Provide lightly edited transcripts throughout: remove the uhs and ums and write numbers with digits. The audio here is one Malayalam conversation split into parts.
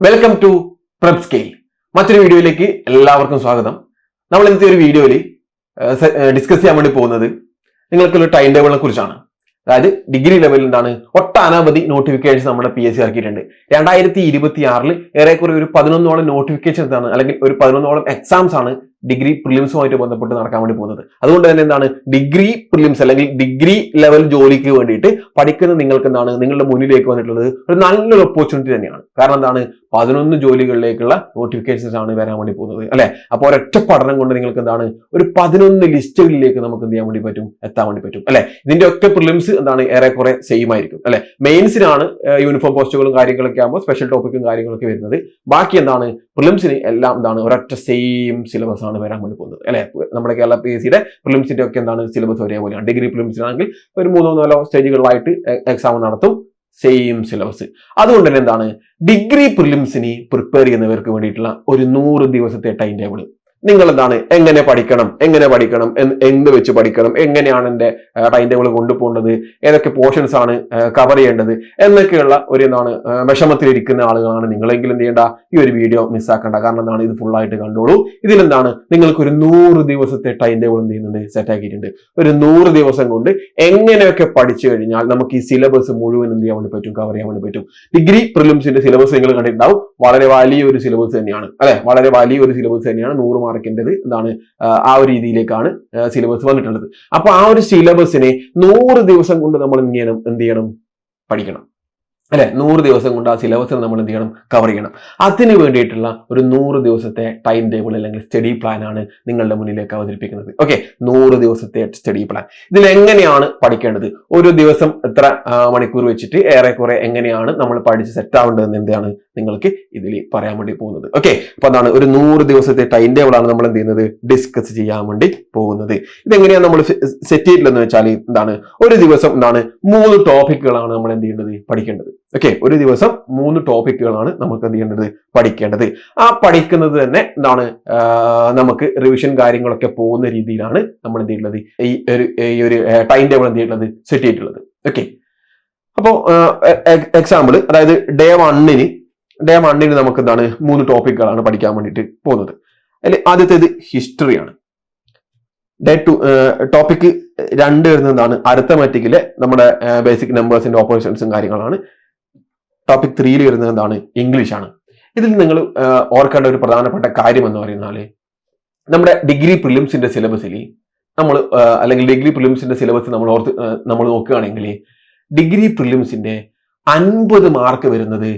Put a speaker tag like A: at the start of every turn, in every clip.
A: Welcome to prep scale. മറ്റൊരു വീഡിയോയിലേക്ക് എല്ലാവർക്കും സ്വാഗതം. നമ്മൾ ഇന്നത്തെ ഒരു വീഡിയോയിൽ ഡിസ്കസ് ചെയ്യാൻ വേണ്ടി പോകുന്നത് നിങ്ങൾക്കുള്ള ടൈം ടേബിളിനെ കുറിച്ചാണ്. അതായത് ഡിഗ്രി ലെവലിൽ ഒട്ടനവധി നോട്ടിഫിക്കേഷൻ നമ്മുടെ PSC ഇറക്കിയിട്ടുണ്ട്. 2026 ഏറെക്കുറെ ഒരു 11ഓളം നോട്ടിഫിക്കേഷൻസ് ആണ്, അല്ലെങ്കിൽ ഒരു 11ഓളം എക്സാംസ് ആണ് ഡിഗ്രി പ്രിലിംസുമായിട്ട് ബന്ധപ്പെട്ട് നടക്കാൻ വേണ്ടി പോകുന്നത്. അതുകൊണ്ട് തന്നെ ഡിഗ്രി പ്രിലിംസ് അല്ലെങ്കിൽ ഡിഗ്രി ലെവൽ ജോലിക്ക് വേണ്ടിയിട്ട് പഠിക്കുന്ന നിങ്ങൾക്ക് നിങ്ങളുടെ മുന്നിലേക്ക് വന്നിട്ടുള്ളത് ഒരു നല്ലൊരു ഓപ്പർച്യൂണിറ്റി തന്നെയാണ്. കാരണം 11 ജോലികളിലേക്കുള്ള നോട്ടിഫിക്കേഷൻസ് ആണ് വരാൻ വേണ്ടി പോകുന്നത്, അല്ലെ? അപ്പോൾ ഒരൊറ്റ പഠനം കൊണ്ട് നിങ്ങൾക്ക് ഒരു 11 ലിസ്റ്റുകളിലേക്ക് നമുക്ക് എന്ത് ചെയ്യാൻ വേണ്ടി പറ്റും, എത്താൻ വേണ്ടി പറ്റും, അല്ലെ? ഇതിന്റെ ഒക്കെ പ്രിലിംസ് ഏറെക്കുറെ സെയിം ആയിരിക്കും, അല്ലെ? മെയിൻസിനാണ് യൂണിഫോം പോസ്റ്റുകളും കാര്യങ്ങളൊക്കെ ആകുമ്പോൾ സ്പെഷ്യൽ ടോപ്പിക്കും കാര്യങ്ങളൊക്കെ വരുന്നത്. ബാക്കി പ്രിലിംസിന് എല്ലാം ഒരൊറ്റ സെയിം സിലബസ് ആണ് വരാൻ വേണ്ടി പോകുന്നത്, അല്ലെ? നമ്മുടെ കേരള PSCയുടെ പ്രിലിംസിന്റെ ഒക്കെ സിലബസ് ഒരേപോലെയാണ്. ഡിഗ്രി പ്രിലിംസിനാണെങ്കിൽ ഒരു 3-4 സ്റ്റേജുകളിലായിട്ട് എക്സാം നടത്തും, സെയിം സിലബസ്. അതുകൊണ്ട് തന്നെ ഡിഗ്രി പ്രിലിംസിന് പ്രിപ്പയർ ചെയ്യുന്നവർക്ക് വേണ്ടിയിട്ടുള്ള ഒരു 100 ദിവസത്തെ ടൈം ടേബിൾ. നിങ്ങൾ എങ്ങനെ പഠിക്കണം, എന്ത് വെച്ച് പഠിക്കണം, എങ്ങനെയാണ് എന്റെ ടൈം ടേബിൾ കൊണ്ടുപോകേണ്ടത്, ഏതൊക്കെ പോർഷൻസ് ആണ് കവർ ചെയ്യേണ്ടത് എന്നൊക്കെയുള്ള ഒരു വിഷമത്തിലിരിക്കുന്ന ആളുകളാണ് നിങ്ങളെങ്കിലും എന്ത് ചെയ്യേണ്ട, ഈ ഒരു വീഡിയോ മിസ്സാക്കേണ്ട. കാരണം ഇത് ഫുൾ ആയിട്ട് കണ്ടോളൂ. ഇതിൽ നിങ്ങൾക്ക് ഒരു 100 ദിവസത്തെ ടൈം ടേബിൾ എന്ത് ചെയ്യുന്നുണ്ട്, സെറ്റ് ആക്കിയിട്ടുണ്ട്. ഒരു 100 ദിവസം കൊണ്ട് എങ്ങനെയൊക്കെ പഠിച്ചു കഴിഞ്ഞാൽ നമുക്ക് ഈ സിലബസ് മുഴുവൻ എന്ത് ചെയ്യാൻ വേണ്ടി പറ്റും, കവർ ചെയ്യാൻ വേണ്ടി പറ്റും. ഡിഗ്രി പ്രിലിംസിന്റെ സിലബസ് നിങ്ങൾ കണ്ടിട്ടുണ്ടാവും. വളരെ വലിയൊരു സിലബസ് തന്നെയാണ്, അല്ലെ? വളരെ വലിയൊരു സിലബസ് തന്നെയാണ്. 100 മാർക്കിൻ്റെത് ആ ഒരു രീതിയിലേക്കാണ് സിലബസ് വന്നിട്ടുള്ളത്. അപ്പൊ ആ ഒരു സിലബസിനെ 100 ദിവസം കൊണ്ട് നമ്മൾ എന്ത് ചെയ്യണം, പഠിക്കണം, അല്ലെ? 100 ദിവസം കൊണ്ട് ആ സിലബസിനെ നമ്മൾ എന്ത് ചെയ്യണം, കവർ ചെയ്യണം. അതിന് വേണ്ടിയിട്ടുള്ള ഒരു 100 ദിവസത്തെ ടൈം ടേബിൾ അല്ലെങ്കിൽ സ്റ്റഡി പ്ലാൻ ആണ് നിങ്ങളുടെ മുന്നിലേക്ക് അവതരിപ്പിക്കുന്നത്. ഓക്കെ, 100 ദിവസത്തെ സ്റ്റഡി പ്ലാൻ. ഇതിൽ എങ്ങനെയാണ് പഠിക്കേണ്ടത്, ഒരു ദിവസം എത്ര മണിക്കൂർ വെച്ചിട്ട് ഏറെക്കുറെ എങ്ങനെയാണ് നമ്മൾ പഠിച്ച് സെറ്റ് ആവേണ്ടതെന്ന് എന്താണ് നിങ്ങൾക്ക് ഇതിൽ പറയാൻ വേണ്ടി പോകുന്നത്. ഓക്കെ, അപ്പൊ ഒരു 100 ദിവസത്തെ ടൈം ടേബിൾ ആണ് നമ്മൾ എന്ത് ചെയ്യുന്നത്, ഡിസ്കസ് ചെയ്യാൻ വേണ്ടി പോകുന്നത്. ഇതെങ്ങനെയാണ് നമ്മൾ സെറ്റ് ചെയ്തിട്ടുള്ളതെന്ന് വെച്ചാൽ ഒരു ദിവസം 3 ടോപ്പിക്കുകളാണ് നമ്മൾ എന്ത് ചെയ്യേണ്ടത്, പഠിക്കേണ്ടത്. ഓക്കെ, ഒരു ദിവസം 3 ടോപ്പിക്കുകളാണ് നമുക്ക് എന്ത് ചെയ്യേണ്ടത്, പഠിക്കേണ്ടത്. ആ പഠിക്കുന്നത് തന്നെ നമുക്ക് റിവിഷൻ കാര്യങ്ങളൊക്കെ പോകുന്ന രീതിയിലാണ് നമ്മൾ എന്ത് ചെയ്യുന്നത്, ഈ ഒരു ടൈം ടേബിൾ എന്ത് ചെയ്യുന്നത്, സെറ്റ് ചെയ്തിട്ടുള്ളത്. ഓക്കെ, അപ്പോൾ എക്സാമ്പിൾ, അതായത് ഡേ വണ്ണിന് നമുക്ക് 3 ടോപ്പിക്കുകളാണ് പഠിക്കാൻ വേണ്ടിയിട്ട് പോകുന്നത്. അതിൽ ആദ്യത്തേത് ഹിസ്റ്ററിയാണ്. ഡേ 2 ടോപ്പിക് 2 വരുന്നത് അരിത്തമാറ്റിക്കിലെ നമ്മുടെ ബേസിക് നമ്പേഴ്സിന്റെ ഓപ്പറേഷൻസും കാര്യങ്ങളാണ്. ടോപ്പിക് 3 വരുന്നത് ഇംഗ്ലീഷ് ആണ്. ഇതിൽ നിങ്ങൾ ഓർക്കേണ്ട ഒരു പ്രധാനപ്പെട്ട കാര്യം എന്ന് പറയുന്നത്, നമ്മുടെ ഡിഗ്രി പ്രിലിംസിന്റെ സിലബസിൽ അല്ലെങ്കിൽ ഡിഗ്രി പ്രിലിംസിന്റെ സിലബസ് നമ്മൾ നോക്കുകയാണെങ്കിൽ ഡിഗ്രി പ്രിലിംസിന്റെ 50 മാർക്ക് വരുന്നത്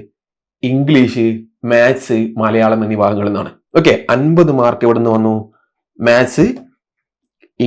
A: ഇംഗ്ലീഷ്, മാത്സ്, മലയാളം എന്നീ ഭാഗങ്ങളിൽ നിന്നാണ്. ഓക്കെ, 50 മാർക്ക് എവിടെ നിന്ന് വന്നു, മാത്സ്,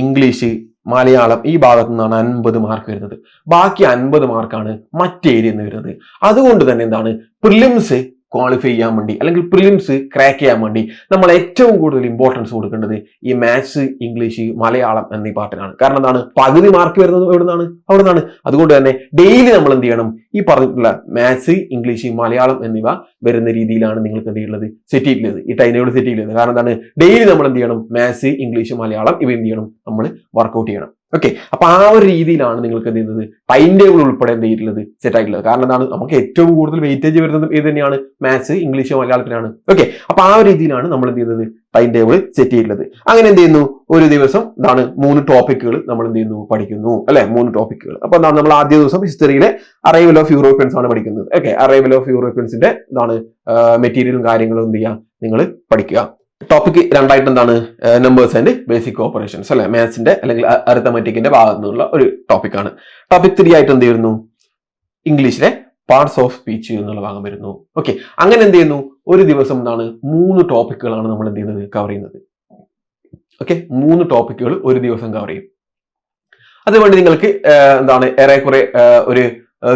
A: ഇംഗ്ലീഷ്, മലയാളം ഈ ഭാഗത്തു നിന്നാണ് 50 മാർക്ക് വരുന്നത്. ബാക്കി 50 മാർക്കാണ് മറ്റ് ഏരിയയിൽ നിന്ന് വരുന്നത്. അതുകൊണ്ട് തന്നെ പ്രിലിംസ് ക്വാളിഫൈ ചെയ്യാൻ വേണ്ടി അല്ലെങ്കിൽ പ്രിലിംസ് ക്രാക്ക് ചെയ്യാൻ വേണ്ടി നമ്മൾ ഏറ്റവും കൂടുതൽ ഇമ്പോർട്ടൻസ് കൊടുക്കേണ്ടത് ഈ മാത്സ്, ഇംഗ്ലീഷ്, മലയാളം എന്നീ പാർട്ടിനാണ്. കാരണം പകുതി മാർക്ക് വരുന്നത് അവിടെ നിന്നാണ്. അതുകൊണ്ട് തന്നെ ഡെയിലി നമ്മൾ എന്ത് ചെയ്യണം, ഈ പറഞ്ഞിട്ടുള്ള മാത്സ്, ഇംഗ്ലീഷ്, മലയാളം എന്നിവ വരുന്ന രീതിയിലാണ് നിങ്ങൾക്ക് എന്ത് ചെയ്യുന്നത്, സെറ്റ് ചെയ്തിട്ടുള്ളത്. ഈ ടൈം ടേബിൾ സെറ്റ് ചെയ്തിട്ടുള്ളത്. കാരണം ഡെയിലി നമ്മൾ എന്ത് ചെയ്യണം, മാത്സ്, ഇംഗ്ലീഷ്, മലയാളം ഇവ എന്ത് ചെയ്യണം, നമ്മൾ വർക്ക്ഔട്ട് ചെയ്യണം. ഓക്കെ, അപ്പൊ ആ ഒരു രീതിയിലാണ് നിങ്ങൾക്ക് എന്ത് ചെയ്യുന്നത്, ടൈം ടേബിൾ ഉൾപ്പെടെ എന്ത് ചെയ്തിട്ടുള്ളത്, സെറ്റ് ആയിട്ടുള്ളത്. കാരണം നമുക്ക് ഏറ്റവും കൂടുതൽ വെയിറ്റേജ് വരുന്നത് ഇത് തന്നെയാണ്, മാത്സ്, ഇംഗ്ലീഷ്, മലയാളത്തിനാണ്. ഓക്കെ, അപ്പൊ ആ ഒരു രീതിയിലാണ് നമ്മൾ എന്ത് ചെയ്യുന്നത്, ടൈം ടേബിൾ സെറ്റ് ചെയ്തിട്ടുള്ളത്. അങ്ങനെ എന്ത് ചെയ്യുന്നു, ഒരു ദിവസം 3 ടോപ്പിക്കുകൾ നമ്മൾ എന്ത് ചെയ്യുന്നു, പഠിക്കുന്നു, അല്ലെ? 3 ടോപ്പിക്കുകൾ. അപ്പൊ നമ്മൾ ആദ്യ ദിവസം ഹിസ്റ്ററിയിലെ അറൈവൽ ഓഫ് യൂറോപ്യൻസ് ആണ് പഠിക്കുന്നത്. ഓക്കെ, അറൈവൽ ഓഫ് യൂറോപ്യൻസിന്റെ മെറ്റീരിയലും കാര്യങ്ങളും എന്ത് ചെയ്യുക, നിങ്ങൾ പഠിക്കുക. Topic 2 numbers and basic operations, അല്ലെ? മാത്സിന്റെ അല്ലെങ്കിൽ അരിത്തമാറ്റിക്കിന്റെ ഭാഗത്തു നിന്നുള്ള ഒരു ടോപ്പിക്കാണ്. ടോപ്പിക് 3 ആയിട്ട് എന്ത് ചെയ്യുന്നു, ഇംഗ്ലീഷിലെ പാർട്സ് ഓഫ് സ്പീച്ച് എന്നുള്ള ഭാഗം വരുന്നു. ഓക്കെ, അങ്ങനെ എന്ത് ചെയ്യുന്നു, ഒരു ദിവസം 3 ടോപ്പിക്കുകളാണ് നമ്മൾ എന്ത് ചെയ്യുന്നത്, കവർ ചെയ്യുന്നത്. ഓക്കെ, 3 ടോപ്പിക്കുകൾ ഒരു ദിവസം കവർ ചെയ്യും. അതുകൊണ്ട് നിങ്ങൾക്ക് ഏറെക്കുറെ ഒരു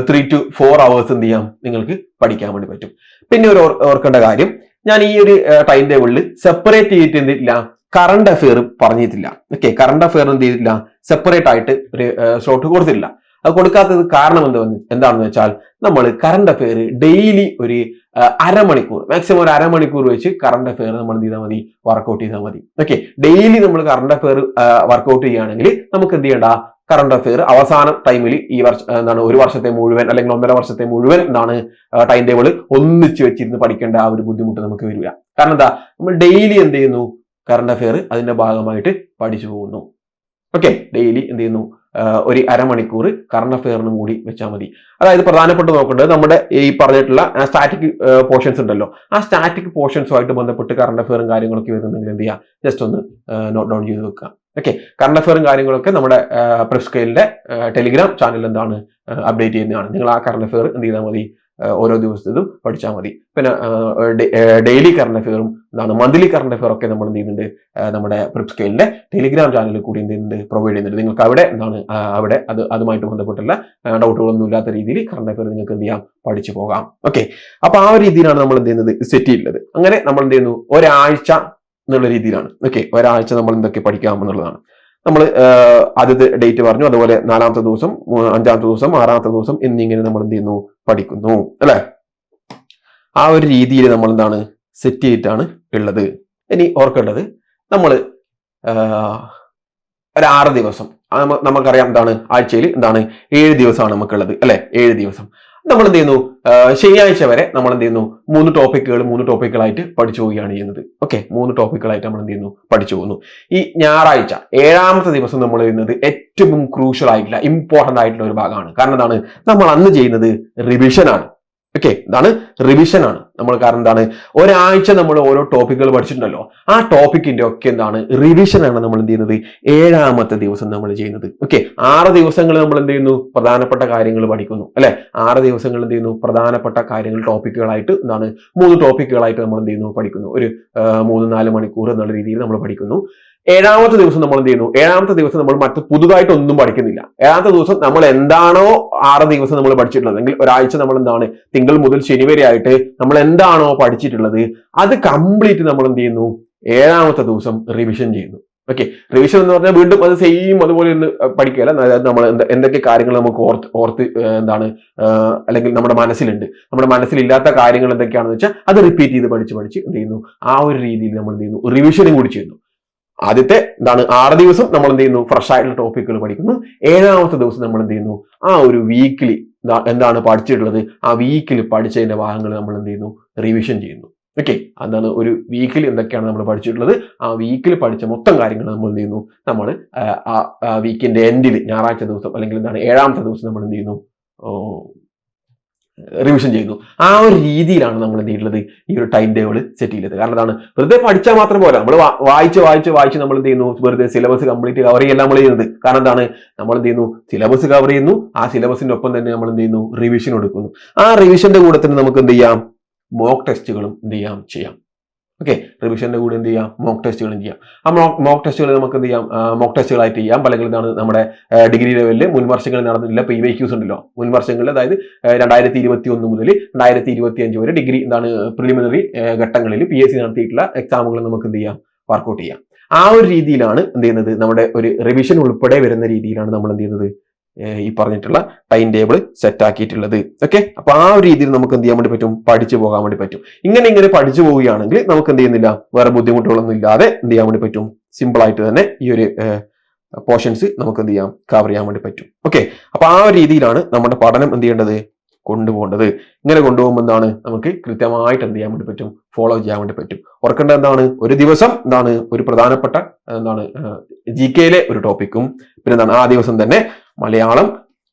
A: 3 to 4 hours എന്ത് ചെയ്യാം, നിങ്ങൾക്ക് പഠിക്കാൻ വേണ്ടി പറ്റും. പിന്നെ ഒരു ഓർക്കേണ്ട കാര്യം, ഞാൻ ഈ ഒരു ടൈം ടേബിളിൽ സെപ്പറേറ്റ് ചെയ്തിട്ട് എന്തിട്ടില്ല, കറണ്ട് അഫെയർ പറഞ്ഞിട്ടില്ല. ഓക്കെ, കറണ്ട് അഫെയർ എന്ത് ചെയ്തിട്ടില്ല, സെപ്പറേറ്റ് ആയിട്ട് ഒരു സ്ലോട്ട് കൊടുത്തിട്ടില്ല. അത് കൊടുക്കാത്തത് കാരണം എന്താണെന്ന് വെച്ചാൽ നമ്മൾ കറണ്ട് അഫെയർ ഡെയിലി ഒരു അരമണിക്കൂർ, മാക്സിമം ഒരു അരമണിക്കൂർ വെച്ച് കറണ്ട് അഫെയർ നമ്മൾ എന്ത് ചെയ്താൽ മതി, വർക്ക്ഔട്ട് ചെയ്താൽ മതി. ഓക്കെ, ഡെയിലി നമ്മൾ കറണ്ട് അഫെയർ വർക്ക്ഔട്ട് ചെയ്യുകയാണെങ്കിൽ നമുക്ക് എന്ത് ചെയ്യണ്ട, കറണ്ട് അഫെയർ അവസാന ടൈമിൽ ഈ വർഷം ഒരു വർഷത്തെ മുഴുവൻ അല്ലെങ്കിൽ 1.5 വർഷത്തെ മുഴുവൻ ടൈം ടേബിൾ ഒന്നിച്ച് വെച്ചിരുന്ന് പഠിക്കേണ്ട ആ ഒരു ബുദ്ധിമുട്ട് നമുക്ക് വരില്ല. കാരണം എന്താ, നമ്മൾ ഡെയിലി എന്ത് ചെയ്യുന്നു, കറണ്ട് അഫെയർ അതിന്റെ ഭാഗമായിട്ട് പഠിച്ചു പോകുന്നു. ഓക്കെ, ഡെയിലി എന്ത് ചെയ്യുന്നു, ഒരു അരമണിക്കൂർ കറണ്ട് അഫെയറിനും കൂടി വെച്ചാൽ മതി. അതായത് പ്രധാനപ്പെട്ട് നോക്കേണ്ടത് നമ്മുടെ ഈ പറഞ്ഞിട്ടുള്ള സ്റ്റാറ്റിക് പോർഷൻസ് ഉണ്ടല്ലോ, ആ സ്റ്റാറ്റിക് പോർഷൻസുമായിട്ട് ബന്ധപ്പെട്ട് കറണ്ട് അഫെയറും കാര്യങ്ങളൊക്കെ വരുന്നുണ്ടെങ്കിൽ എന്ത് ചെയ്യുക, ജസ്റ്റ് ഒന്ന് നോട്ട് ഡൗൺ ചെയ്ത് വെക്കുക. ഓക്കെ, കറണ്ട് അഫെയറും കാര്യങ്ങളൊക്കെ നമ്മുടെ പ്രിപ് സ്കെയിലിന്റെ ടെലിഗ്രാം ചാനൽ അപ്ഡേറ്റ് ചെയ്യുന്നതാണ്. നിങ്ങൾ ആ കറണ്ട് അഫെയർ എന്ത് ചെയ്താൽ മതി, ഓരോ ദിവസത്തേതും പഠിച്ചാൽ മതി. പിന്നെ ഡെയിലി കറണ്ട് അഫെയറും മന്ത്ലി കറണ്ട് അഫെയർ ഒക്കെ നമ്മൾ എന്ത് ചെയ്യുന്നുണ്ട്, നമ്മുടെ പ്രിപ് സ്കെയിലിന്റെ ടെലിഗ്രാം ചാനലിൽ കൂടി എന്ത് ചെയ്യുന്നുണ്ട്, പ്രൊവൈഡ് ചെയ്യുന്നുണ്ട്. നിങ്ങൾക്ക് അവിടെ അവിടെ അതുമായിട്ട് ബന്ധപ്പെട്ടുള്ള ഡൗട്ടുകളൊന്നും ഇല്ലാത്ത രീതിയിൽ കറണ്ട് അഫെയർ നിങ്ങൾക്ക് എന്ത് ചെയ്യാം, പഠിച്ചു പോകാം. ഓക്കെ, അപ്പൊ ആ ഒരു രീതിയിലാണ് നമ്മൾ എന്ത് ചെയ്യുന്നത്, സെറ്റ് ചെയ്യുന്നത്. അങ്ങനെ നമ്മൾ എന്ത് ചെയ്യുന്നു, ഒരാഴ്ച എന്നുള്ള രീതിയിലാണ്. ഓക്കെ, ഒരാഴ്ച നമ്മൾ എന്തൊക്കെ പഠിക്കാം എന്നുള്ളതാണ്. നമ്മൾ ആദ്യത്തെ ഡേറ്റ് പറഞ്ഞു, അതുപോലെ 4ാമത്തെ ദിവസം, 5ാമത്തെ ദിവസം, 6ാമത്തെ ദിവസം എന്നിങ്ങനെ നമ്മൾ എന്ത് ചെയ്യുന്നു, പഠിക്കുന്നു അല്ലെ. ആ ഒരു രീതിയിൽ നമ്മൾ സെറ്റ് ചെയ്തിട്ടാണ് ഉള്ളത്. ഇനി ഓർക്കേണ്ടത്, നമ്മൾ ഒരു 6 ദിവസം, നമുക്കറിയാം ആഴ്ചയിൽ 7 ദിവസമാണ് നമുക്കുള്ളത് അല്ലെ. 7 ദിവസം നമ്മൾ എന്ത് ചെയ്യുന്നു, ശനിയാഴ്ച വരെ നമ്മൾ എന്ത് ചെയ്യുന്നു, 3 ടോപ്പിക്കുകളായിട്ട് പഠിച്ചു പോവുകയാണ് ചെയ്യുന്നത്. ഓക്കെ, 3 ടോപ്പിക്കുകളായിട്ട് നമ്മൾ എന്ത് ചെയ്യുന്നു, പഠിച്ചു പോകുന്നു. ഈ ഞായറാഴ്ച 7ാമത്തെ ദിവസം നമ്മൾ ചെയ്യുന്നത് ഏറ്റവും ക്രൂഷ്യൽ ആയിട്ടുള്ള ഇമ്പോർട്ടന്റ് ആയിട്ടുള്ള ഒരു ഭാഗമാണ്. കാരണം നമ്മൾ അന്ന് ചെയ്യുന്നത് റിവിഷൻ ആണ്. ഓക്കെ, റിവിഷൻ ആണ് നമ്മൾ. കാരണം ഒരാഴ്ച നമ്മൾ ഓരോ ടോപ്പിക്കുകൾ പഠിച്ചിട്ടുണ്ടല്ലോ, ആ ടോപ്പിക്കിന്റെ ഒക്കെ റിവിഷൻ ആണ് നമ്മൾ എന്ത് ചെയ്യുന്നത്, 7ാമത്തെ ദിവസം നമ്മൾ ചെയ്യുന്നത്. ഓക്കെ, 6 ദിവസങ്ങൾ നമ്മൾ എന്ത് ചെയ്യുന്നു, പ്രധാനപ്പെട്ട കാര്യങ്ങൾ പഠിക്കുന്നു അല്ലെ. 6 ദിവസങ്ങൾ എന്ത് ചെയ്യുന്നു, പ്രധാനപ്പെട്ട കാര്യങ്ങൾ ടോപ്പിക്കുകളായിട്ട് 3 ടോപ്പിക്കുകളായിട്ട് നമ്മൾ എന്ത് ചെയ്യുന്നു, പഠിക്കുന്നു. ഒരു 3-4 മണിക്കൂർ എന്നുള്ള രീതിയിൽ നമ്മൾ പഠിക്കുന്നു. 7ാമത്തെ ദിവസം നമ്മൾ എന്ത് ചെയ്യുന്നു, 7ാമത്തെ ദിവസം നമ്മൾ മറ്റ് പുതുതായിട്ട് ഒന്നും പഠിക്കുന്നില്ല. 7ാമത്തെ ദിവസം നമ്മൾ എന്താണോ 6 ദിവസം നമ്മൾ പഠിച്ചിട്ടുള്ളത്, അല്ലെങ്കിൽ ഒരാഴ്ച നമ്മൾ തിങ്കൾ മുതൽ ശനി വരെ ആയിട്ട് നമ്മൾ എന്താണോ പഠിച്ചിട്ടുള്ളത് അത് കംപ്ലീറ്റ് നമ്മൾ എന്ത് ചെയ്യുന്നു, 7ാമത്തെ ദിവസം റിവിഷൻ ചെയ്യുന്നു. ഓക്കെ, റിവിഷൻ എന്ന് പറഞ്ഞാൽ വീണ്ടും അത് സെയിം അതുപോലെ ഒന്ന് പഠിക്കുകയല്ല. അതായത് നമ്മൾ എന്തൊക്കെ കാര്യങ്ങൾ നമുക്ക് ഓർത്ത് അല്ലെങ്കിൽ നമ്മുടെ മനസ്സിലുണ്ട്, നമ്മുടെ മനസ്സിലില്ലാത്ത കാര്യങ്ങൾ എന്തൊക്കെയാണെന്ന് വെച്ചാൽ അത് റിപ്പീറ്റ് ചെയ്ത് പഠിച്ച് എന്ത് ചെയ്യുന്നു, ആ ഒരു രീതിയിൽ നമ്മൾ എന്ത് ചെയ്യുന്നു, റിവിഷനും കൂടി ചെയ്യുന്നു. ആദ്യത്തെ 6 ദിവസം നമ്മൾ എന്ത് ചെയ്യുന്നു, ഫ്രഷ് ആയിട്ടുള്ള ടോപ്പിക്കുകൾ പഠിക്കുന്നു. 7ാമത്തെ ദിവസം നമ്മൾ എന്ത് ചെയ്യുന്നു, ആ ഒരു വീക്കിലി എന്താണ് പഠിച്ചിട്ടുള്ളത്, ആ വീക്കിൽ പഠിച്ചതിന്റെ ഭാഗങ്ങൾ നമ്മൾ എന്ത് ചെയ്യുന്നു, റിവിഷൻ ചെയ്യുന്നു. ഓക്കെ, ഒരു വീക്കിൽ എന്തൊക്കെയാണ് നമ്മൾ പഠിച്ചിട്ടുള്ളത്, ആ വീക്കിൽ പഠിച്ച മൊത്തം കാര്യങ്ങൾ നമ്മൾ എന്ത് ചെയ്യുന്നു, നമ്മൾ ആ വീക്കിന്റെ എൻഡിൽ ഞായറാഴ്ച ദിവസം അല്ലെങ്കിൽ 7ാമത്തെ ദിവസം നമ്മൾ എന്ത് ചെയ്യുന്നു, റിവിഷൻ ചെയ്യുന്നു. ആ ഒരു രീതിയിലാണ് നമ്മൾ എന്ത് ചെയ്തിട്ടുള്ളത്, ഈ ഒരു ടൈം ടേബിൾ സെറ്റ് ചെയ്തത്. കാരണം വെറുതെ പഠിച്ചാൽ മാത്രം പോരാ, നമ്മൾ വായിച്ച് നമ്മൾ എന്ത് ചെയ്യുന്നു, വെറുതെ സിലബസ് കംപ്ലീറ്റ് കവർ ചെയ്യല്ല നമ്മൾ ചെയ്യുന്നത്. കാരണം നമ്മൾ എന്ത് ചെയ്യുന്നു, സിലബസ് കവർ ചെയ്യുന്നു, ആ സിലബസിന്റെ ഒപ്പം തന്നെ നമ്മൾ എന്ത് ചെയ്യുന്നു, റിവിഷൻ എടുക്കുന്നു. ആ റിവിഷന്റെ കൂടെ തന്നെ നമുക്ക് എന്ത് ചെയ്യാം, മോക്ക് ടെസ്റ്റുകളും എന്ത് ചെയ്യാം. ഓക്കെ, റിവിഷന്റെ കൂടെ എന്ത് ചെയ്യാം, മോക്ക് ടെസ്റ്റുകളും ചെയ്യാം. ആ മോക്ക് ടെസ്റ്റുകൾ നമുക്ക് എന്ത് ചെയ്യാം, മോക്ക് ടെസ്റ്റുകളായിട്ട് ചെയ്യാം. അല്ലെങ്കിൽ നമ്മുടെ ഡിഗ്രി ലെവലിൽ മുൻ വർഷങ്ങളിൽ നടന്നിട്ടുള്ള PYQs ഉണ്ടല്ലോ, മുൻ വർഷങ്ങളിൽ, അതായത് 2021 മുതൽ 2025 വരെ ഡിഗ്രി പ്രിലിമിനറി ഘട്ടങ്ങളിൽ PSC നടത്തിയിട്ടുള്ള എക്സാമുകൾ നമുക്ക് എന്ത് ചെയ്യാം, വർക്ക്ഔട്ട് ചെയ്യാം. ആ ഒരു രീതിയിലാണ് എന്ത് ചെയ്യുന്നത്, നമ്മുടെ ഒരു റിവിഷൻ ഉൾപ്പെടെ വരുന്ന രീതിയിലാണ് നമ്മൾ എന്ത് ചെയ്യുന്നത്, ഈ പറഞ്ഞിട്ടുള്ള ടൈം ടേബിൾ സെറ്റ് ആക്കിയിട്ടുള്ളത്. ഓക്കെ, അപ്പൊ ആ ഒരു രീതിയിൽ നമുക്ക് എന്ത് ചെയ്യാൻ വേണ്ടി പറ്റും, പഠിച്ചു പോകാൻ വേണ്ടി പറ്റും. ഇങ്ങനെ പഠിച്ചു പോവുകയാണെങ്കിൽ നമുക്ക് എന്ത് ചെയ്യുന്നില്ല, വേറെ ബുദ്ധിമുട്ടുകളൊന്നും ഇല്ലാതെ എന്ത് ചെയ്യാൻ വേണ്ടി പറ്റും, സിമ്പിൾ ആയിട്ട് തന്നെ ഈ ഒരു പോർഷൻസ് നമുക്ക് എന്ത് ചെയ്യാം, കവർ ചെയ്യാൻ വേണ്ടി പറ്റും. ഓക്കെ, അപ്പൊ ആ ഒരു രീതിയിലാണ് നമ്മുടെ പഠനം എന്ത് ചെയ്യേണ്ടത്, കൊണ്ടുപോകേണ്ടത്. ഇങ്ങനെ കൊണ്ടുപോകുമ്പോൾ നമുക്ക് കൃത്യമായിട്ട് എന്ത് ചെയ്യാൻ വേണ്ടി പറ്റും, ഫോളോ ചെയ്യാൻ വേണ്ടി പറ്റും. ഓർക്കേണ്ടത് ഒരു ദിവസം ഒരു പ്രധാനപ്പെട്ട GK ഒരു ടോപ്പിക്കും, പിന്നെ ആ ദിവസം തന്നെ മലയാളം,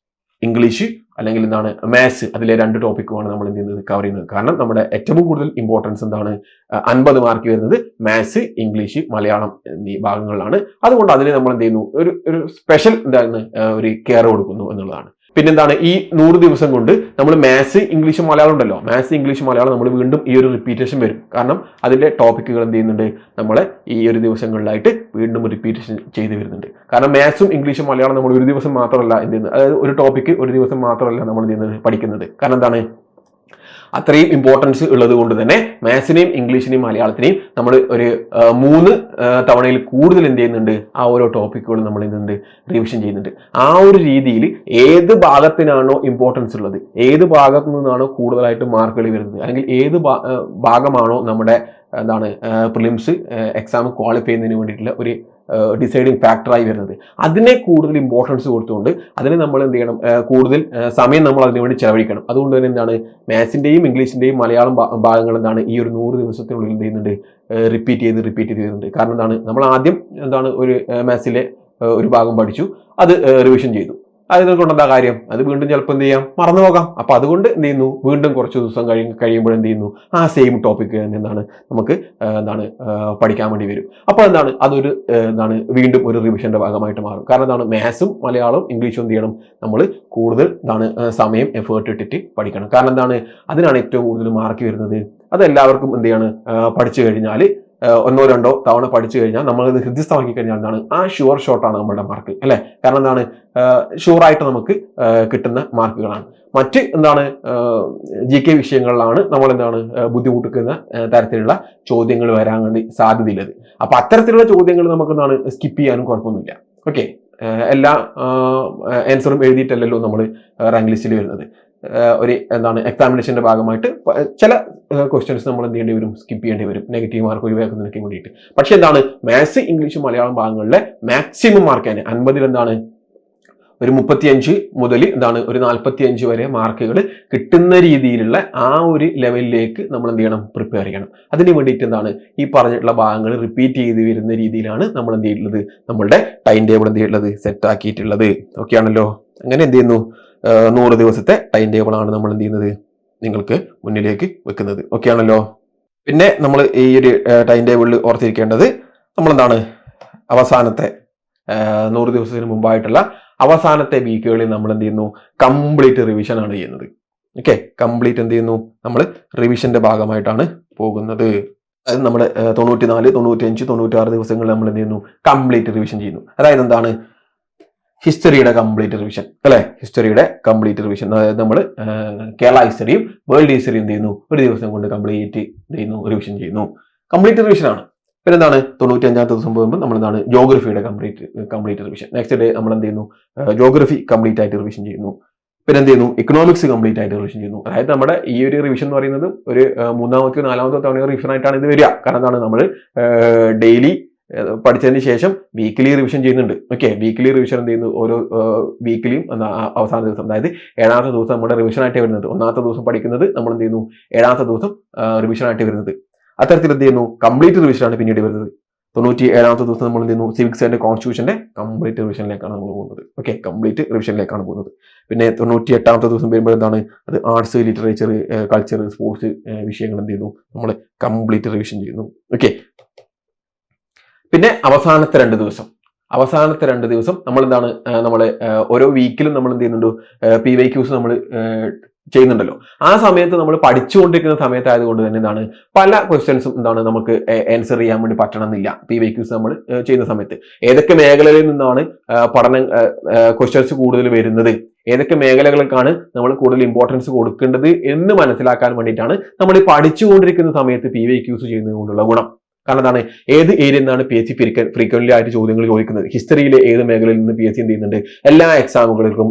A: ഇംഗ്ലീഷ് അല്ലെങ്കിൽ മാത്സ്, അതിലെ 2 ടോപ്പിക്കുമാണ് നമ്മൾ എന്ത് ചെയ്യുന്നത്, കവർ ചെയ്യുന്നത്. കാരണം നമ്മുടെ ഏറ്റവും കൂടുതൽ ഇമ്പോർട്ടൻസ് 50 മാർക്ക് വരുന്നത് മാത്സ്, ഇംഗ്ലീഷ്, മലയാളം എന്നീ ഭാഗങ്ങളിലാണ്. അതുകൊണ്ട് അതിന് നമ്മൾ എന്ത് ചെയ്യുന്നു, ഒരു സ്പെഷ്യൽ ഒരു കെയർ കൊടുക്കുന്നു എന്നുള്ളതാണ്. പിന്നെന്താണ്, ഈ 100 ദിവസം കൊണ്ട് നമ്മൾ മാത്സ്, ഇംഗ്ലീഷ്, മലയാളം ഉണ്ടല്ലോ, മാത്സ്, ഇംഗ്ലീഷ്, മലയാളം നമ്മൾ വീണ്ടും ഈ ഒരു റിപ്പീറ്റേഷൻ വരും. കാരണം അതിന്റെ ടോപ്പിക്കുകൾ എന്ത് ചെയ്യുന്നുണ്ട്, നമ്മളെ ഈ ഒരു ദിവസങ്ങളിലായിട്ട് വീണ്ടും റിപ്പീറ്റേഷൻ ചെയ്ത് വരുന്നുണ്ട്. കാരണം മാത്സും ഇംഗ്ലീഷും മലയാളം നമ്മൾ ഒരു ദിവസം മാത്രമല്ല എന്ത് ചെയ്യുന്നത്, അതായത് ഒരു ടോപ്പിക്ക് ഒരു ദിവസം മാത്രമല്ല നമ്മൾ എന്ത് ചെയ്യുന്നത്, പഠിക്കുന്നത്. കാരണം അത്രയും ഇമ്പോർട്ടൻസ് ഉള്ളത് കൊണ്ട് തന്നെ മാത്സിനെയും ഇംഗ്ലീഷിനെയും മലയാളത്തിനെയും നമ്മൾ ഒരു 3 തവണയിൽ കൂടുതൽ എന്ത് ചെയ്യുന്നുണ്ട്, ആ ഓരോ ടോപ്പിക്കുകളും നമ്മൾ എന്തുണ്ട്, റിവിഷൻ ചെയ്യുന്നുണ്ട്. ആ ഒരു രീതിയിൽ ഏത് ഭാഗത്തിനാണോ ഇമ്പോർട്ടൻസ് ഉള്ളത്, ഏത് ഭാഗത്തു നിന്നാണോ കൂടുതലായിട്ട് മാർക്കുകൾ വരുന്നത്, അല്ലെങ്കിൽ ഏത് ഭാഗമാണോ നമ്മുടെ പ്രിലിംസ് എക്സാം ക്വാളിഫൈ ചെയ്യുന്നതിന് വേണ്ടിയിട്ടുള്ള ഒരു ഡിസൈഡിങ് ഫാക്ടറായി വരുന്നത്. അതിനെ കൂടുതൽ ഇമ്പോർട്ടൻസ് കൊടുത്തുകൊണ്ട് അതിന് നമ്മൾ എന്ത് ചെയ്യണം, കൂടുതൽ സമയം നമ്മൾ അതിനു വേണ്ടി ചെലവഴിക്കണം. അതുകൊണ്ട് തന്നെ എന്താണ്, മാത്സിന്റെയും ഇംഗ്ലീഷിന്റെയും മലയാളം ഭാഗങ്ങൾ എന്താണ് ഈ ഒരു 100 ദിവസത്തിനുള്ളിൽ എന്ത് ചെയ്യുന്നുണ്ട്, റിപ്പീറ്റ് ചെയ്ത് വരുന്നുണ്ട്. കാരണം എന്താണ്, നമ്മൾ ആദ്യം എന്താണ് ഒരു മാത്സിലെ ഒരു ഭാഗം പഠിച്ചു, അത് റിവിഷൻ ചെയ്തു. അതുകൊണ്ട് എന്താ കാര്യം, അത് വീണ്ടും ചിലപ്പോൾ എന്ത് ചെയ്യാം, മറന്നു പോകാം. അപ്പൊ അതുകൊണ്ട് എന്ത് ചെയ്യുന്നു, വീണ്ടും കുറച്ച് ദിവസം കഴിയുമ്പോൾ എന്ത് ചെയ്യുന്നു, ആ സെയിം ടോപ്പിക് എന്താണ് നമുക്ക് പഠിക്കാൻ വേണ്ടി വരും. അപ്പോൾ എന്താണ് അതൊരു വീണ്ടും ഒരു റിവിഷന്റെ ഭാഗമായിട്ട് മാറും. കാരണം എന്താണ്, മാത്സും മലയാളവും ഇംഗ്ലീഷും എന്ത് ചെയ്യണം, നമ്മൾ കൂടുതൽ സമയം എഫേർട്ട് ഇട്ടിട്ട് പഠിക്കണം. കാരണം എന്താണ്, അതിനാണ് ഏറ്റവും കൂടുതൽ മാർക്ക് വരുന്നത്. അത് എല്ലാവർക്കും എന്ത് ചെയ്യാണ്, പഠിച്ചു കഴിഞ്ഞാൽ ഒന്നോ രണ്ടോ തവണ പഠിച്ചു കഴിഞ്ഞാൽ നമ്മളത് ഹൃദ്യസ്ഥമാക്കി കഴിഞ്ഞാൽ എന്താണ്, ആ ഷുവർ ഷോട്ടാണ് നമ്മുടെ മാർക്ക്, അല്ലെ? കാരണം എന്താണ്, ഷുവറായിട്ട് നമുക്ക് കിട്ടുന്ന മാർക്കുകളാണ്. മറ്റ് GK വിഷയങ്ങളിലാണ് നമ്മൾ ബുദ്ധിമുട്ടിക്കുന്ന തരത്തിലുള്ള ചോദ്യങ്ങൾ വരാൻ വേണ്ടി സാധ്യതയുള്ളത്. അപ്പൊ അത്തരത്തിലുള്ള ചോദ്യങ്ങൾ നമുക്ക് സ്കിപ്പ് ചെയ്യാനും കുഴപ്പമൊന്നുമില്ല. ഓക്കെ, എല്ലാ ആൻസറും എഴുതിയിട്ടല്ലല്ലോ നമ്മൾ റാങ്ക് ലിസ്റ്റിൽ വരുന്നത്. ഒരു എക്സാമിനേഷന്റെ ഭാഗമായിട്ട് ചില ക്വസ്റ്റ്യൻസ് നമ്മൾ എന്ത് ചെയ്യേണ്ടി വരും, സ്കിപ്പ് ചെയ്യേണ്ടി വരും, നെഗറ്റീവ് മാർക്ക് ഒഴിവാക്കുന്നതിനൊക്കെ വേണ്ടിയിട്ട്. പക്ഷെ മാത്സ്, ഇംഗ്ലീഷ്, മലയാളം ഭാഗങ്ങളിലെ മാക്സിമം മാർക്ക് തന്നെ 50 ഒരു 35 മുതൽ ഒരു 45 വരെ മാർക്കുകൾ കിട്ടുന്ന രീതിയിലുള്ള ആ ഒരു ലെവലിലേക്ക് നമ്മൾ എന്ത് ചെയ്യണം, പ്രിപ്പയർ ചെയ്യണം. അതിന് വേണ്ടിയിട്ട് ഈ പറഞ്ഞിട്ടുള്ള ഭാഗങ്ങൾ റിപ്പീറ്റ് ചെയ്ത് വരുന്ന രീതിയിലാണ് നമ്മൾ എന്ത് ചെയ്തിട്ടുള്ളത്, നമ്മളുടെ ടൈം ടേബിൾ എന്ത് ചെയ്തിട്ടുള്ളത്, സെറ്റ് ആക്കിയിട്ടുള്ളത്. ഓക്കെ ആണല്ലോ? അങ്ങനെ എന്ത് ചെയ്യുന്നു, 100 ദിവസത്തെ ടൈം ടേബിൾ ആണ് നമ്മൾ എന്ത് ചെയ്യുന്നത്, നിങ്ങൾക്ക് മുന്നിലേക്ക് വെക്കുന്നത്. ഓക്കെ ആണല്ലോ? പിന്നെ നമ്മൾ ഈ ഒരു ടൈം ടേബിളിൽ ഓർത്തിരിക്കേണ്ടത്, നമ്മൾ അവസാനത്തെ 100 ദിവസത്തിന് മുമ്പായിട്ടുള്ള അവസാനത്തെ വീക്കുകളിൽ നമ്മൾ എന്ത് ചെയ്യുന്നു, കംപ്ലീറ്റ് റിവിഷൻ ആണ് ചെയ്യുന്നത്. ഓക്കെ, കംപ്ലീറ്റ് എന്ത് ചെയ്യുന്നു, നമ്മൾ റിവിഷന്റെ ഭാഗമായിട്ടാണ് പോകുന്നത്. അത് നമ്മുടെ 94, 95, 96 ദിവസങ്ങളിൽ നമ്മൾ എന്ത് ചെയ്യുന്നു, കംപ്ലീറ്റ് റിവിഷൻ ചെയ്യുന്നു. അതായത് ഹിസ്റ്ററിയുടെ കംപ്ലീറ്റ് റിവിഷൻ, അല്ലെ? ഹിസ്റ്ററിയുടെ കംപ്ലീറ്റ് റിവിഷൻ, അതായത് നമ്മൾ കേരള ഹിസ്റ്ററിയും വേൾഡ് ഹിസ്റ്ററിയും എന്ത് ചെയ്യുന്നു, ഒരു ദിവസം കൊണ്ട് കംപ്ലീറ്റ് ചെയ്യുന്നു, റിവിഷൻ ചെയ്യുന്നു. കംപ്ലീറ്റ് റിവിഷൻ ആണ്. പിന്നെ 95ാമത്തെ ദിവസം പോകുമ്പോൾ നമ്മൾ ജോഗ്രഫിയുടെ കംപ്ലീറ്റ് റിവിഷൻ. നെക്സ്റ്റ് ഡേ നമ്മൾ എന്ത് ചെയ്യുന്നു, ജോഗ്രഫി കംപ്ലീറ്റ് ആയിട്ട് റിവിഷൻ ചെയ്യുന്നു. പിന്നെ എന്ത് ചെയ്യുന്നു, ഇക്കണോമിക്സ് കംപ്ലീറ്റ് ആയിട്ട് റിവിഷൻ ചെയ്യുന്നു. അതായത് നമ്മുടെ ഈ ഒരു റിവിഷൻ എന്ന് പറയുന്നത് ഒരു 3ാമത്തെയോ 4ാമത്തെയോ തവണ റിവിഷൻ ആയിട്ടാണ് ഇത് വരിക. കാരണം നമ്മൾ ഡെയിലി പഠിച്ചതിന് ശേഷം വീക്കിലി റിവിഷൻ ചെയ്യുന്നുണ്ട്. ഓക്കെ, വീക്കിലി റിവിഷൻ എന്ത് ചെയ്യുന്നു, ഓരോ വീക്കിലിയും അവസാന ദിവസം, അതായത് 7ാമത്തെ ദിവസം നമ്മുടെ റിവിഷൻ ആയിട്ട് വരുന്നത്. 1ാമത്തെ ദിവസം പഠിക്കുന്നത് നമ്മൾ എന്ത് ചെയ്യുന്നു, 7ാമത്തെ ദിവസം റിവിഷൻ ആയിട്ട് വരുന്നത്. അത്തരത്തിൽ എന്ത് ചെയ്യുന്നു, കംപ്ലീറ്റ് റിവിഷനാണ് പിന്നീട് വരുന്നത്. 97ാമത്തെ ദിവസം നമ്മൾ എന്ത് ചെയ്യുന്നു, സിവിക്സ് ആൻഡ് കോൺസ്റ്റിറ്റ്യൂഷന്റെ കംപ്ലീറ്റ് റിവിഷനിലേക്കാണ് നമ്മൾ പോകുന്നത്. ഓക്കെ, കംപ്ലീറ്റ് റിവിഷനിലേക്കാണ് പോകുന്നത്. പിന്നെ 98ാമത്തെ ദിവസം വരുമ്പോൾ അത് ആർട്സ്, ലിറ്ററേച്ചർ, കൾച്ചർ, സ്പോർട്സ് വിഷയങ്ങൾ എന്ത് ചെയ്യുന്നു, നമ്മൾ കംപ്ലീറ്റ് റിവിഷൻ ചെയ്യുന്നു. ഓക്കെ, പിന്നെ അവസാനത്തെ 2 ദിവസം നമ്മൾ നമ്മളെ ഓരോ വീക്കിലും നമ്മൾ എന്ത് ചെയ്യുന്നുണ്ട്, PYQs നമ്മൾ ചെയ്യുന്നുണ്ടല്ലോ. ആ സമയത്ത് നമ്മൾ പഠിച്ചുകൊണ്ടിരിക്കുന്ന സമയത്തായതുകൊണ്ട് തന്നെ പല ക്വസ്റ്റ്യൻസും നമുക്ക് ആൻസർ ചെയ്യാൻ വേണ്ടി പറ്റണമെന്നില്ല. PYQs നമ്മൾ ചെയ്യുന്ന സമയത്ത് ഏതൊക്കെ മേഖലകളിൽ നിന്നാണ് പഠനം ക്വസ്റ്റ്യൻസ് കൂടുതൽ വരുന്നത്, ഏതൊക്കെ മേഖലകൾക്കാണ് നമ്മൾ കൂടുതൽ ഇമ്പോർട്ടൻസ് കൊടുക്കേണ്ടത് എന്ന് മനസ്സിലാക്കാൻ വേണ്ടിയിട്ടാണ് നമ്മൾ ഈ പഠിച്ചുകൊണ്ടിരിക്കുന്ന സമയത്ത് PYQs ചെയ്യുന്നത് കൊണ്ടുള്ള ഗുണം. കാരണം ഏത് ഏരിയയിൽ നിന്നാണ് PSC ഫ്രീക്വന്റ്ലി ആയിട്ട് ചോദ്യങ്ങൾ ചോദിക്കുന്നത്, ഹിസ്റ്ററിയിലെ ഏത് മേഖലയിൽ നിന്ന് PSC എന്ത് ചെയ്യുന്നുണ്ട്, എല്ലാ എക്സാമുകൾക്കും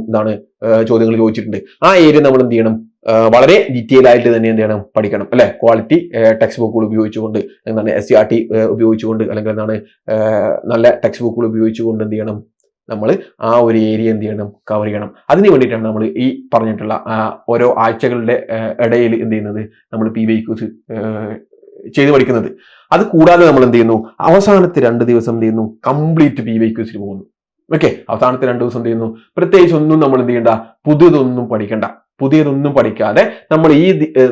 A: ചോദ്യങ്ങൾ ചോദിച്ചിട്ടുണ്ട്. ആ ഏരിയ നമ്മൾ എന്ത് ചെയ്യണം, വളരെ ഡീറ്റെയിൽ ആയിട്ട് തന്നെ എന്ത് ചെയ്യണം, പഠിക്കണം, അല്ലെ? ക്വാളിറ്റി ടെക്സ്റ്റ് ബുക്കുകൾ ഉപയോഗിച്ചുകൊണ്ട്, SCRT ഉപയോഗിച്ചുകൊണ്ട്, അല്ലെങ്കിൽ നല്ല ടെക്സ്റ്റ് ബുക്കുകൾ ഉപയോഗിച്ചുകൊണ്ട് എന്ത് ചെയ്യണം, നമ്മൾ ആ ഒരു ഏരിയ എന്ത് ചെയ്യണം, കവർ ചെയ്യണം. അതിന് വേണ്ടിയിട്ടാണ് നമ്മൾ ഈ പറഞ്ഞിട്ടുള്ള ഓരോ ആഴ്ചകളുടെ ഇടയിൽ എന്ത് ചെയ്യുന്നത്, നമ്മൾ PYQs ചെയ്ത് പഠിക്കുന്നത്. അത് കൂടാതെ നമ്മൾ എന്ത് ചെയ്യുന്നു, അവസാനത്തെ 2 ദിവസം എന്ത് ചെയ്യുന്നു, കംപ്ലീറ്റ് PYQs പോകുന്നു. ഓക്കെ, അവസാനത്തെ 2 ദിവസം എന്ത് ചെയ്യുന്നു, പ്രത്യേകിച്ച് ഒന്നും നമ്മൾ എന്ത് ചെയ്യണ്ട, പുതിയതൊന്നും പഠിക്കാതെ നമ്മൾ ഈ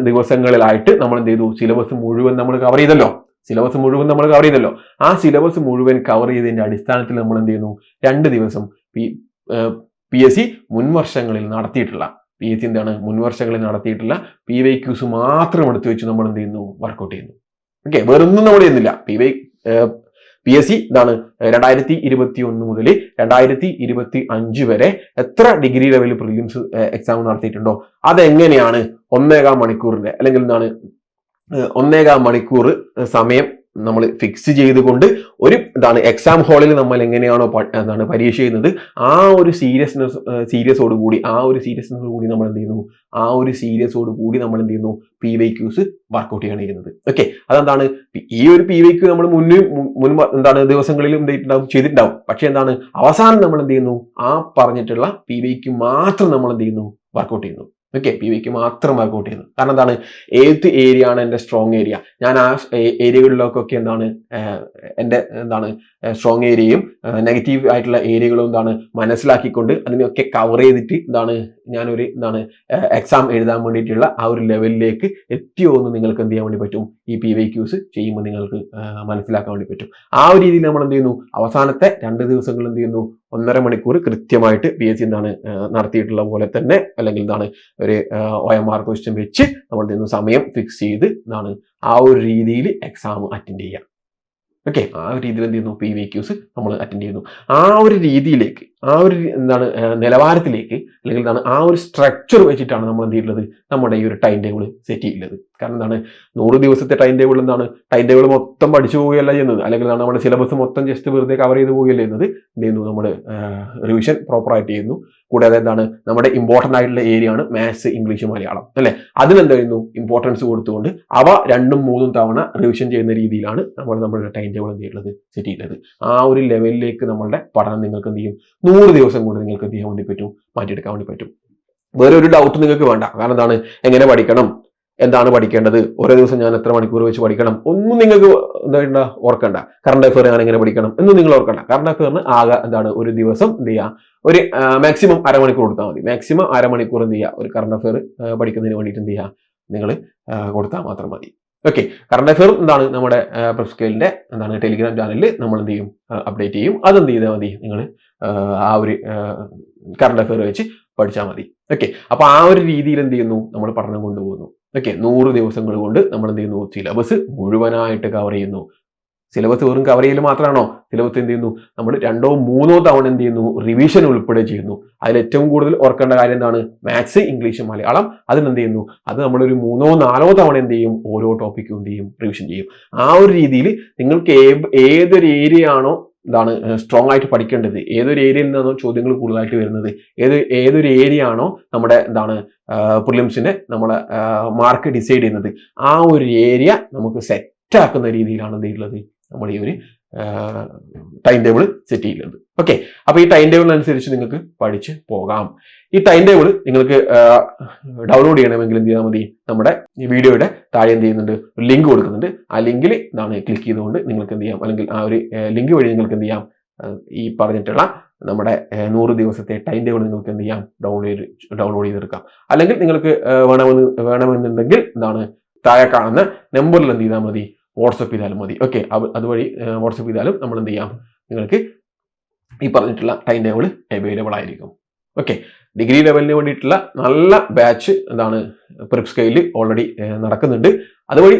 A: ദിവസങ്ങളിലായിട്ട് നമ്മൾ എന്ത് ചെയ്തു, സിലബസ് മുഴുവൻ നമ്മൾ കവർ ചെയ്തല്ലോ. ആ സിലബസ് മുഴുവൻ കവർ ചെയ്തതിന്റെ അടിസ്ഥാനത്തിൽ നമ്മൾ എന്ത് ചെയ്യുന്നു, 2 ദിവസം PSC മുൻവർഷങ്ങളിൽ നടത്തിയിട്ടുള്ള PYQs മാത്രം എടുത്തു വെച്ച് നമ്മൾ എന്ത് ചെയ്യുന്നു, വർക്കൗട്ട് ചെയ്യുന്നു. ഓക്കെ, വേറൊന്നും നമ്മൾ ചെയ്യുന്നില്ല. PSC 2021 മുതൽ 2025 വരെ എത്ര ഡിഗ്രി ലെവൽ പ്രിലിംസ് എക്സാം നടത്തിയിട്ടുണ്ടോ അതെങ്ങനെയാണ് 1.25 മണിക്കൂറിന്റെ അല്ലെങ്കിൽ 1.25 മണിക്കൂർ സമയം നമ്മൾ ഫിക്സ് ചെയ്തുകൊണ്ട് ഒരു എക്സാം ഹാളിൽ നമ്മൾ എങ്ങനെയാണോ പരീക്ഷ ചെയ്യുന്നത് ആ ഒരു സീരിയസോട് കൂടി നമ്മൾ എന്ത് ചെയ്യുന്നു, നമ്മൾ എന്ത് ചെയ്യുന്നു, PYQs വർക്ക്ഔട്ട് ചെയ്യാണ് ചെയ്യുന്നത്. ഓക്കെ, അതെന്താണ്, ഈ ഒരു PYQ നമ്മൾ മുൻ ദിവസങ്ങളിൽ ചെയ്തിട്ടുണ്ടാവും. പക്ഷെ അവസാനം നമ്മൾ എന്ത് ചെയ്യുന്നു, ആ പറഞ്ഞിട്ടുള്ള PYQ മാത്രം നമ്മൾ എന്ത് ചെയ്യുന്നു, വർക്ക്ഔട്ട് ചെയ്യുന്നു. ഓക്കെ, PYQ മാത്രം വർക്ക്ഔട്ട് ചെയ്യുന്നു. കാരണം ഏത് ഏരിയ ആണ് എൻ്റെ സ്ട്രോങ് ഏരിയ, ഞാൻ ആ ഏരിയകളിലൊക്കെ എൻ്റെ സ്ട്രോങ് ഏരിയയും നെഗറ്റീവ് ആയിട്ടുള്ള ഏരിയകളും മനസ്സിലാക്കിക്കൊണ്ട് അതിനെയൊക്കെ കവർ ചെയ്തിട്ട് ഞാനൊരു എക്സാം എഴുതാൻ വേണ്ടിയിട്ടുള്ള ആ ഒരു ലെവലിലേക്ക് എത്തിയോ എന്ന് നിങ്ങൾക്ക് എന്ത് ചെയ്യാൻ വേണ്ടി പറ്റും, ഈ PYQs ചെയ്യുമ്പോൾ നിങ്ങൾക്ക് മനസ്സിലാക്കാൻ വേണ്ടി പറ്റും. ആ ഒരു രീതിയിൽ നമ്മൾ എന്ത് ചെയ്യുന്നു, അവസാനത്തെ 2 ദിവസങ്ങൾ എന്ത് ചെയ്യുന്നു, 1.5 മണിക്കൂർ കൃത്യമായിട്ട് PSC നടത്തിയിട്ടുള്ള പോലെ തന്നെ, അല്ലെങ്കിൽ ഒരു OMR ക്വസ്റ്റ്യൻ വെച്ച് നമ്മൾ സമയം ഫിക്സ് ചെയ്ത് ആ ഒരു രീതിയിൽ എക്സാം അറ്റൻഡ് ചെയ്യാം. ഓക്കെ, ആ ഒരു രീതിയിൽ എന്ത് ചെയ്യുന്നു, PYQs നമ്മൾ അറ്റൻഡ് ചെയ്യുന്നു. ആ ഒരു രീതിയിലേക്ക്, ആ ഒരു നിലവാരത്തിലേക്ക്, അല്ലെങ്കിൽ ആ ഒരു സ്ട്രക്ചർ വെച്ചിട്ടാണ് നമ്മൾ എന്ത് ചെയ്യുന്നത്, നമ്മുടെ ഈ ഒരു ടൈം ടേബിൾ സെറ്റ് ചെയ്യുന്നത്. കാരണം 100 ദിവസത്തെ ടൈം ടേബിൾ മൊത്തം പഠിച്ചു പോവുകയല്ല ചെയ്യുന്നത്, അല്ലെങ്കിൽ നമ്മുടെ സിലബസ് മൊത്തം ജസ്റ്റ് വെറുതെ കവർ ചെയ്ത് പോവുകയല്ല ചെയ്യുന്നത്. എന്ത് ചെയ്യുന്നു, നമ്മൾ റിവിഷൻ പ്രോപ്പറായിട്ട് ചെയ്യുന്നു. കൂടാതെ നമ്മുടെ ഇമ്പോർട്ടൻ്റ് ആയിട്ടുള്ള ഏരിയ ആണ് മാത്സ്, ഇംഗ്ലീഷ്, മലയാളം അല്ലെ. അതിനെന്ത് ചെയ്യുന്നു, ഇമ്പോർട്ടൻസ് കൊടുത്തുകൊണ്ട് അവ 2-3 തവണ റിവിഷൻ ചെയ്യുന്ന രീതിയിലാണ് നമ്മുടെ ടൈം ടേബിൾ എന്ത് ചെയ്യുന്നത്, സെറ്റ് ചെയ്യുന്നത്. ആ ഒരു ലെവലിലേക്ക് നമ്മളുടെ പഠനം നിങ്ങൾക്ക് എന്ത് ചെയ്യും, 100 ദിവസം കൊണ്ട് നിങ്ങൾക്ക് എന്ത് ചെയ്യാൻ വേണ്ടി പറ്റും, മാറ്റിയെടുക്കാൻ വേണ്ടി പറ്റും. വേറെ ഒരു ഡൗട്ട് നിങ്ങൾക്ക് വേണ്ട. കാരണം എങ്ങനെ പഠിക്കണം, എന്താണ് പഠിക്കേണ്ടത്, ഓരോ ദിവസം ഞാൻ എത്ര മണിക്കൂർ വെച്ച് പഠിക്കണം, ഒന്നും നിങ്ങൾക്ക് ഓർക്കണ്ട. കറണ്ട് അഫെയർ ഞാൻ എങ്ങനെ പഠിക്കണം എന്നും നിങ്ങൾ ഓർക്കണ്ട. കറണ്ട് അഫെയറിന് ആകെ ഒരു ദിവസം എന്ത് ചെയ്യുക, ഒരു മാക്സിമം അരമണിക്കൂർ കൊടുത്താൽ മതി. മാക്സിമം അരമണിക്കൂർ എന്ത് ചെയ്യുക, ഒരു കറണ്ട് അഫെയർ പഠിക്കുന്നതിന് വേണ്ടിയിട്ട് എന്ത് ചെയ്യുക, നിങ്ങൾ കൊടുത്താൽ മാത്രം മതി. ഓക്കെ, കറണ്ട് അഫെയർ നമ്മുടെ പ്രസ്കെയിലിന്റെ ടെലിഗ്രാം ചാനലിൽ നമ്മൾ എന്ത് ചെയ്യും, അപ്ഡേറ്റ് ചെയ്യും. അതെന്ത് ചെയ്താൽ മതി, നിങ്ങൾ ആ ഒരു കറണ്ട് അഫെയർ വെച്ച് പഠിച്ചാൽ മതി. ഓക്കെ, അപ്പൊ ആ ഒരു രീതിയിൽ എന്ത് ചെയ്യുന്നു, നമ്മൾ പഠനം കൊണ്ടുപോകുന്നു. ഓക്കെ, 100 ദിവസങ്ങൾ കൊണ്ട് നമ്മൾ എന്ത് ചെയ്യുന്നു, സിലബസ് മുഴുവനായിട്ട് കവർ ചെയ്യുന്നു. സിലബസ് വെറും കവർ ചെയ്യൽ മാത്രമാണോ, സിലബസ് എന്ത് ചെയ്യുന്നു, നമ്മൾ 2-3 തവണ എന്ത് ചെയ്യുന്നു, റിവിഷൻ ഉൾപ്പെടെ ചെയ്യുന്നു. അതിൽ ഏറ്റവും കൂടുതൽ ഓർക്കേണ്ട കാര്യം എന്താണ്, മാത്സ്, ഇംഗ്ലീഷ്, മലയാളം. അതിനെന്ത് ചെയ്യുന്നു, അത് നമ്മളൊരു 3-4 തവണ എന്ത് ചെയ്യും, ഓരോ ടോപ്പിക്കും എന്ത് ചെയ്യും, റിവിഷൻ ചെയ്യും. ആ ഒരു രീതിയിൽ നിങ്ങൾക്ക് ഏതൊരു ഏരിയ ആണോ സ്ട്രോങ് ആയിട്ട് പഠിക്കേണ്ടത്, ഏതൊരു ഏരിയയിൽ നിന്നാണോ ചോദ്യങ്ങൾ കൂടുതലായിട്ട് വരുന്നത്, ഏതൊരു ഏരിയ ആണോ നമ്മുടെ പ്രിലിംസിന്റെ നമ്മുടെ മാർക്ക് ഡിസൈഡ് ചെയ്യുന്നത്, ആ ഒരു ഏരിയ നമുക്ക് സെറ്റ് ആക്കുന്ന രീതിയിലാണ് എന്ത് ചെയ്യുന്നത്, നമ്മൾ ഈ ഒരു ടൈം ടേബിൾ സെറ്റ് ചെയ്യുന്നത്. ഓക്കെ, അപ്പൊ ഈ ടൈം ടേബിളിനനുസരിച്ച് നിങ്ങൾക്ക് പഠിച്ച് പോകാം. ഈ ടൈം ടേബിൾ നിങ്ങൾക്ക് ഡൗൺലോഡ് ചെയ്യണമെങ്കിൽ എന്ത് ചെയ്താൽ മതി, നമ്മുടെ ഈ വീഡിയോയുടെ താഴെ എന്ത് ചെയ്യുന്നുണ്ട്, ഒരു ലിങ്ക് കൊടുക്കുന്നുണ്ട്. ആ ലിങ്കിൽ ക്ലിക്ക് ചെയ്തുകൊണ്ട് നിങ്ങൾക്ക് എന്ത് ചെയ്യാം, അല്ലെങ്കിൽ ആ ഒരു ലിങ്ക് വഴി നിങ്ങൾക്ക് എന്ത് ചെയ്യാം, ഈ പറഞ്ഞിട്ടുള്ള നമ്മുടെ 100 ദിവസത്തെ ടൈം ടേബിൾ നിങ്ങൾക്ക് എന്ത് ചെയ്യാം, ഡൗൺലോഡ് ചെയ്തെടുക്കാം. അല്ലെങ്കിൽ നിങ്ങൾക്ക് വേണമെന്നുണ്ടെങ്കിൽ താഴെ കാണുന്ന നമ്പറിൽ എന്ത് ചെയ്താൽ മതി, വാട്സപ്പ് ചെയ്താലും മതി. ഓക്കെ, അതുവഴി വാട്സപ്പ് ചെയ്താലും നമ്മൾ എന്ത് ചെയ്യാം, നിങ്ങൾക്ക് ഈ പറഞ്ഞിട്ടുള്ള ടൈം ടേബിൾ അവൈലബിൾ ആയിരിക്കും. ഓക്കെ, ഡിഗ്രി ലെവലിന് വേണ്ടിയിട്ടുള്ള നല്ല ബാച്ച് പ്രിപ്സ്കെയിൽ ഓൾറെഡി നടക്കുന്നുണ്ട്. അതുവഴി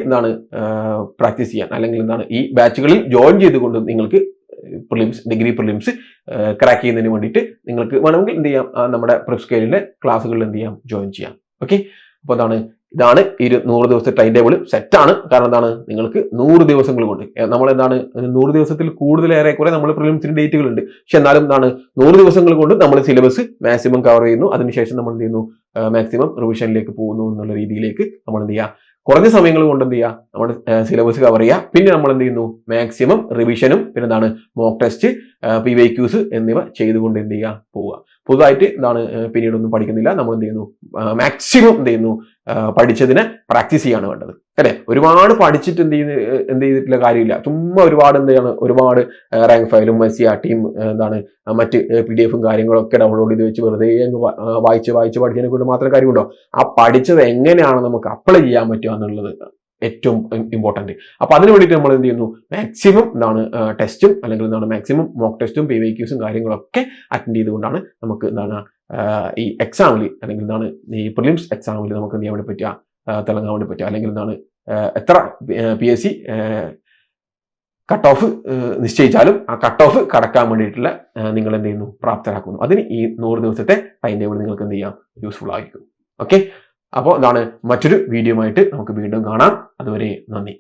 A: പ്രാക്ടീസ് ചെയ്യാൻ, അല്ലെങ്കിൽ ഈ ബാച്ചുകളിൽ ജോയിൻ ചെയ്തുകൊണ്ട് നിങ്ങൾക്ക് ഡിഗ്രി പ്രിലിംസ് ക്രാക്ക് ചെയ്യുന്നതിന് വേണ്ടിയിട്ട് നിങ്ങൾക്ക് വേണമെങ്കിൽ എന്ത് ചെയ്യാം, നമ്മുടെ പ്രിപ്സ്കെയിലിന്റെ ക്ലാസ്സുകളിൽ എന്ത് ചെയ്യാം, ജോയിൻ ചെയ്യാം. ഓക്കെ, അപ്പോൾ ഇതാണ് ഈ 100 ദിവസത്തെ ടൈം ടേബിൾ സെറ്റാണ്. കാരണം നിങ്ങൾക്ക് 100 ദിവസങ്ങൾ കൊണ്ട് നമ്മൾ 100 ദിവസത്തിൽ കൂടുതലേറെ കുറെ നമ്മൾ പ്രിലിംസിന് ഡേറ്റുകൾ ഉണ്ട്. പക്ഷെ എന്നാലും 100 ദിവസങ്ങൾ കൊണ്ട് നമ്മൾ സിലബസ് മാക്സിമം കവർ ചെയ്യുന്നു. അതിനുശേഷം നമ്മൾ എന്ത് ചെയ്യുന്നു, മാക്സിമം റിവിഷനിലേക്ക് പോകുന്നു എന്നുള്ള രീതിയിലേക്ക് നമ്മൾ എന്ത് ചെയ്യുക, കുറഞ്ഞ സമയങ്ങൾ കൊണ്ട് എന്ത് ചെയ്യുക, നമ്മുടെ സിലബസ് കവർ ചെയ്യുക. പിന്നെ നമ്മൾ എന്ത് ചെയ്യുന്നു, മാക്സിമം റിവിഷനും പിന്നെ മോക്ക് ടെസ്റ്റ്, PYQs എന്നിവ ചെയ്തുകൊണ്ട് എന്ത് ചെയ്യുക, പോവുക. പുതുതായിട്ട് പിന്നീടൊന്നും പഠിക്കുന്നില്ല. നമ്മൾ എന്ത് ചെയ്യുന്നു, മാക്സിമം എന്ത് ചെയ്യുന്നു, പഠിച്ചതിനെ പ്രാക്ടീസ് ചെയ്യാണ് വേണ്ടത് അല്ലെ. ഒരുപാട് പഠിച്ചിട്ട് എന്ത് ചെയ്തിട്ടുള്ള കാര്യമില്ല. ചുമ്മാ ഒരുപാട് റാങ്ക് ഫയലും SCRTയും മറ്റ് PDF കാര്യങ്ങളൊക്കെ ഡൗൺലോഡ് ചെയ്ത് വെച്ച് വെറുതെ വായിച്ച് പഠിച്ചതിനെ കൊണ്ട് മാത്രം കാര്യമുണ്ടോ? ആ പഠിച്ചത് എങ്ങനെയാണ് നമുക്ക് അപ്ലൈ ചെയ്യാൻ പറ്റുക എന്നുള്ളത് ഏറ്റവും ഇമ്പോർട്ടന്റ്. അപ്പൊ അതിന് വേണ്ടിയിട്ട് നമ്മൾ എന്ത് ചെയ്യുന്നു, മാക്സിമം ടെസ്റ്റും അല്ലെങ്കിൽ മാക്സിമം മോക്ക് ടെസ്റ്റും PYQസും കാര്യങ്ങളൊക്കെ അറ്റൻഡ് ചെയ്തുകൊണ്ടാണ് നമുക്ക് ഈ എക്സാമിൽ അല്ലെങ്കിൽ ഈ പ്രിലിംസ് എക്സാമിൽ നമുക്ക് എന്ത് ചെയ്യാൻ വേണ്ടി പറ്റുക, തിളങ്ങാൻ വേണ്ടി പറ്റുക. അല്ലെങ്കിൽ എത്ര PSC കട്ട് ഓഫ് നിശ്ചയിച്ചാലും ആ കട്ട് ഓഫ് കടക്കാൻ വേണ്ടിയിട്ടുള്ള നിങ്ങൾ എന്ത് ചെയ്യുന്നു, പ്രാപ്തരാക്കുന്നു. അതിന് ഈ 100 ദിവസത്തെ ടൈം ടേബിൾ നിങ്ങൾക്ക് എന്ത് ചെയ്യാം, യൂസ്ഫുൾ ആയിരിക്കും. ഓക്കെ, അപ്പോൾ മറ്റൊരു വീഡിയോ ആയിട്ട് നമുക്ക് വീണ്ടും കാണാം. അതുവരെ നന്ദി.